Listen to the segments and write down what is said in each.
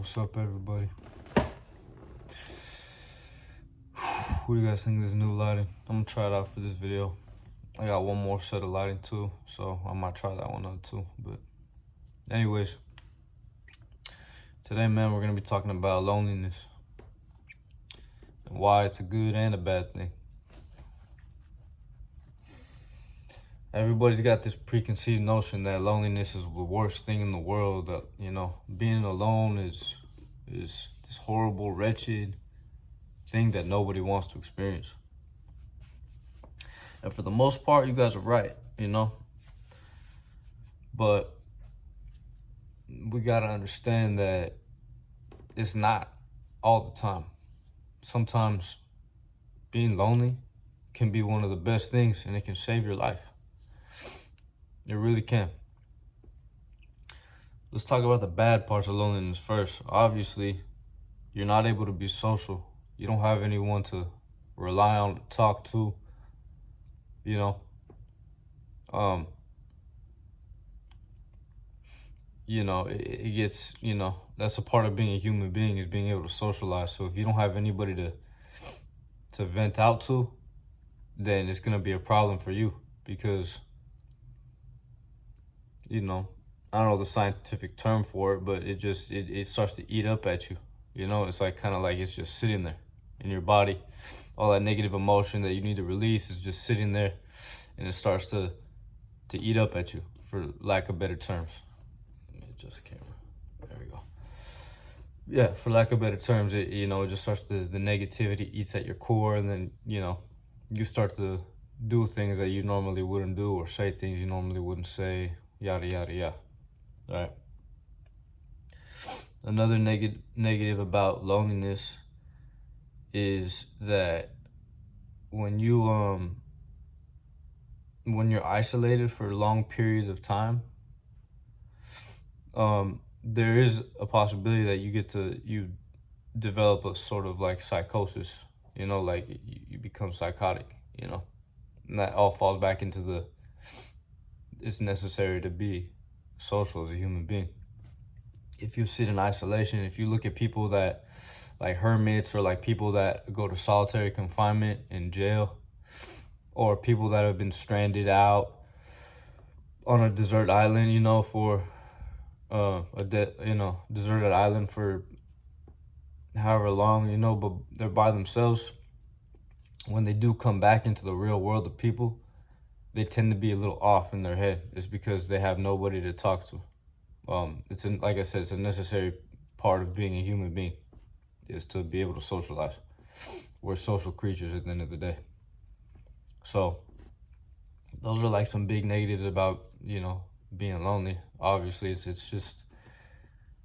What's up, everybody? What do you guys think of this new lighting? I'm gonna try it out for this video. I got one more set of lighting too, so I might try that one out too. But anyways, today, man, we're gonna be talking about loneliness and why it's a good and a bad thing. Everybody's got this preconceived notion that loneliness is the worst thing in the world, that, being alone is this horrible, wretched thing that nobody wants to experience. And for the most part, you guys are right, but we gotta understand that it's not all the time. Sometimes being lonely can be one of the best things, and it can save your life. It really can. Let's talk about the bad parts of loneliness first. Obviously, you're not able to be social. You don't have anyone to rely on to talk to, it gets, that's a part of being a human being, is being able to socialize. So if you don't have anybody to vent out to, then it's going to be a problem for you, because, I don't know the scientific term for it, but it starts to eat up at you. It's like kind of like it's just sitting there in your body. All that negative emotion that you need to release is just sitting there, and it starts to eat up at you, for lack of better terms. Let me adjust the camera. There we go. Yeah, for lack of better terms, it just starts the negativity eats at your core, and then you start to do things that you normally wouldn't do, or say things you normally wouldn't say, yada yada yada. All right. Another negative about loneliness is that when you're isolated for long periods of time, there is a possibility that you develop a sort of like psychosis, like you become psychotic, and that all falls back into it's necessary to be social as a human being. If you sit in isolation, if you look at people that, like hermits, or like people that go to solitary confinement in jail, or people that have been stranded out on a desert island, for deserted island for however long, but they're by themselves. When they do come back into the real world of people, they tend to be a little off in their head. It's because they have nobody to talk to. Like I said, it's a necessary part of being a human being, is to be able to socialize. We're social creatures at the end of the day. So those are like some big negatives about, being lonely. Obviously, it's just,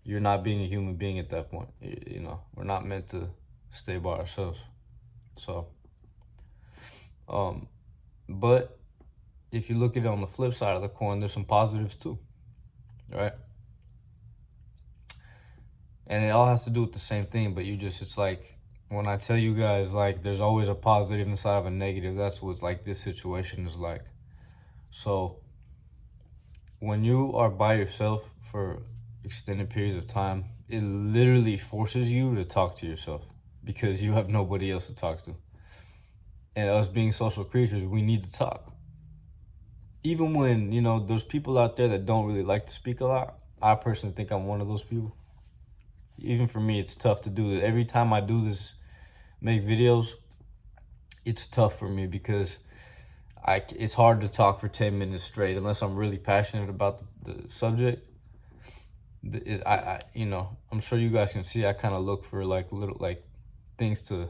you're not being a human being at that point. We're not meant to stay by ourselves. So, but if you look at it on the flip side of the coin, there's some positives too, right? And it all has to do with the same thing, but it's like, when I tell you guys, like, there's always a positive inside of a negative, that's what like this situation is like. So when you are by yourself for extended periods of time, it literally forces you to talk to yourself, because you have nobody else to talk to. And us being social creatures, we need to talk. Even when, there's people out there that don't really like to speak a lot. I personally think I'm one of those people. Even for me, it's tough to do that. Every time I do this, make videos, it's tough for me, because it's hard to talk for 10 minutes straight unless I'm really passionate about the subject. I'm sure you guys can see, I kind of look for like little like things to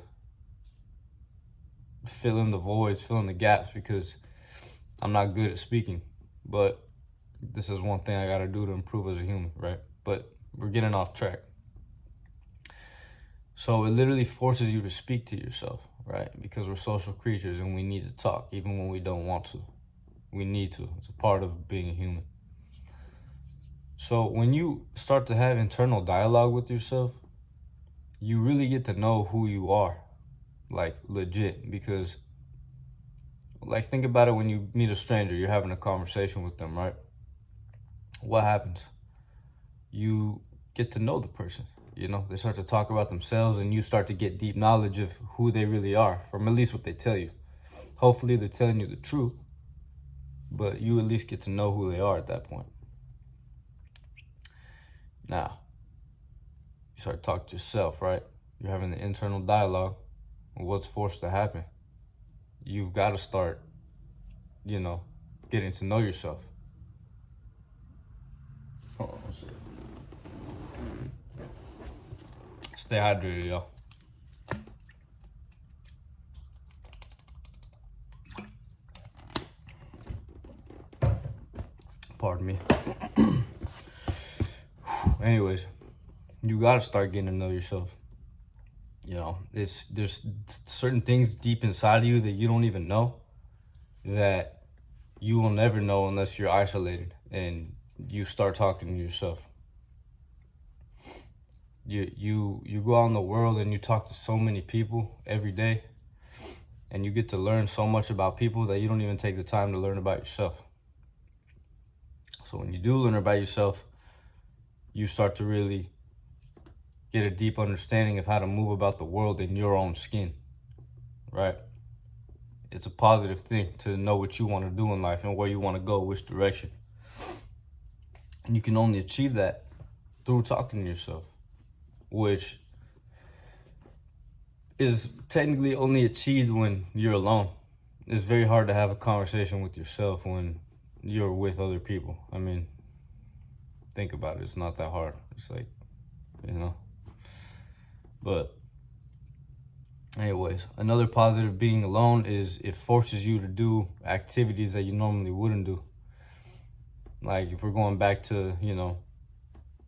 fill in the voids, fill in the gaps, because I'm not good at speaking. But this is one thing I got to do to improve as a human, right? But we're getting off track. So it literally forces you to speak to yourself, right? Because we're social creatures, and we need to talk, even when we don't want to. We need to. It's a part of being a human. So when you start to have internal dialogue with yourself, you really get to know who you are, like legit. Because, like, think about it, when you meet a stranger, you're having a conversation with them, right? What happens? You get to know the person. You know, they start to talk about themselves, and you start to get deep knowledge of who they really are from at least what they tell you. Hopefully they're telling you the truth, but you at least get to know who they are at that point. Now, you start to talk to yourself, right? You're having the internal dialogue. What's forced to happen? You've got to start, you know, getting to know yourself. Hold on, stay hydrated, y'all. Pardon me. Anyways, you gotta start getting to know yourself. You know, there's certain things deep inside of you that you don't even know, that you will never know unless you're isolated and you start talking to yourself. You go out in the world and you talk to so many people every day, and you get to learn so much about people that you don't even take the time to learn about yourself. So when you do learn about yourself, you start to really get a deep understanding of how to move about the world in your own skin, right? It's a positive thing to know what you want to do in life and where you want to go, which direction. And you can only achieve that through talking to yourself, which is technically only achieved when you're alone. It's very hard to have a conversation with yourself when you're with other people. I mean, think about it. It's not that hard. It's like, you know. But anyways, another positive being alone is it forces you to do activities that you normally wouldn't do. Like if we're going back to, you know,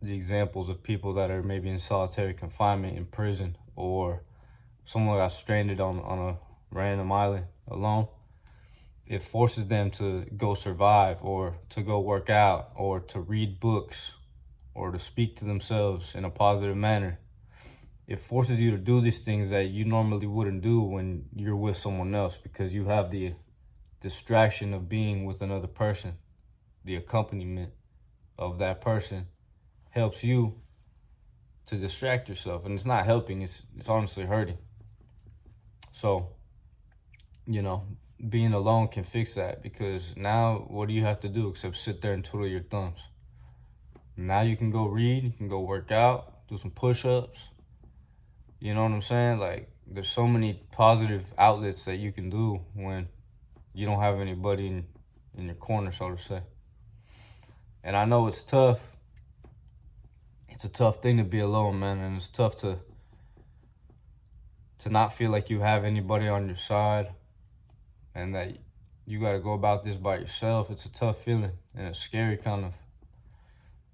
the examples of people that are maybe in solitary confinement in prison, or someone got stranded on a random island alone, it forces them to go survive, or to go work out, or to read books, or to speak to themselves in a positive manner. It forces you to do these things that you normally wouldn't do when you're with someone else, because you have the distraction of being with another person. The accompaniment of that person helps you to distract yourself, and it's not helping, it's honestly hurting. So, you know, being alone can fix that, because now what do you have to do except sit there and twiddle your thumbs? Now you can go read, you can go work out, do some push-ups. You know what I'm saying? Like, there's so many positive outlets that you can do when you don't have anybody in your corner, so to say. And I know it's tough. It's a tough thing to be alone, man, and it's tough to not feel like you have anybody on your side and that you got to go about this by yourself. It's a tough feeling, and it's scary, kind of.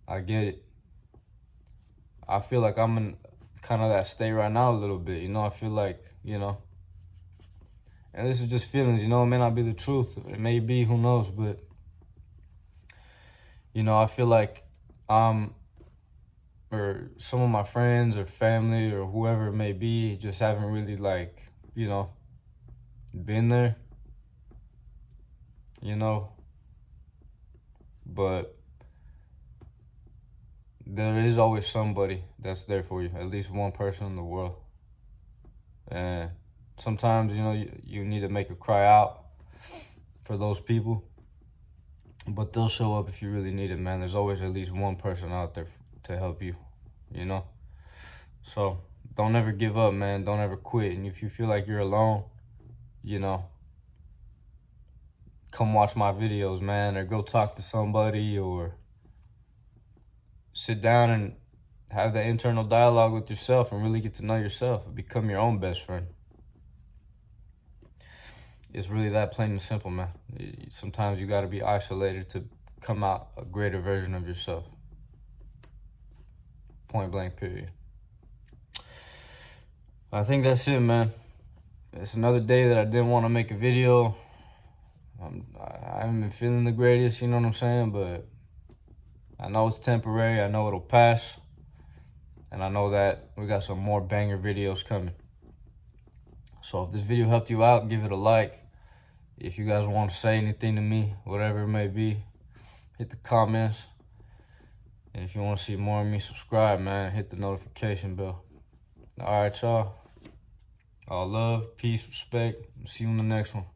I get it. I feel like I'm in kind of that state right now a little bit, you know. I feel like, you know, and this is just feelings, you know. It may not be the truth, it may be, who knows, but you know, I feel like or some of my friends or family or whoever it may be just haven't really, like, you know, been there, you know. But there is always somebody that's there for you, at least one person in the world. And sometimes, you know, you need to make a cry out for those people, but they'll show up if you really need it, man. There's always at least one person out there to help you, you know. So don't ever give up, man. Don't ever quit. And if you feel like you're alone, you know, come watch my videos, man, or go talk to somebody, or sit down and have that internal dialogue with yourself and really get to know yourself and become your own best friend. It's really that plain and simple, man. Sometimes you got to be isolated to come out a greater version of yourself. Point blank, period. I think that's it, man. It's another day that I didn't want to make a video. I haven't been feeling the greatest, you know what I'm saying? But I know it's temporary. I know it'll pass. And I know that we got some more banger videos coming. So if this video helped you out, give it a like. If you guys want to say anything to me, whatever it may be, hit the comments. And if you want to see more of me, subscribe, man. Hit the notification bell. All right, y'all. All love, peace, respect. See you in the next one.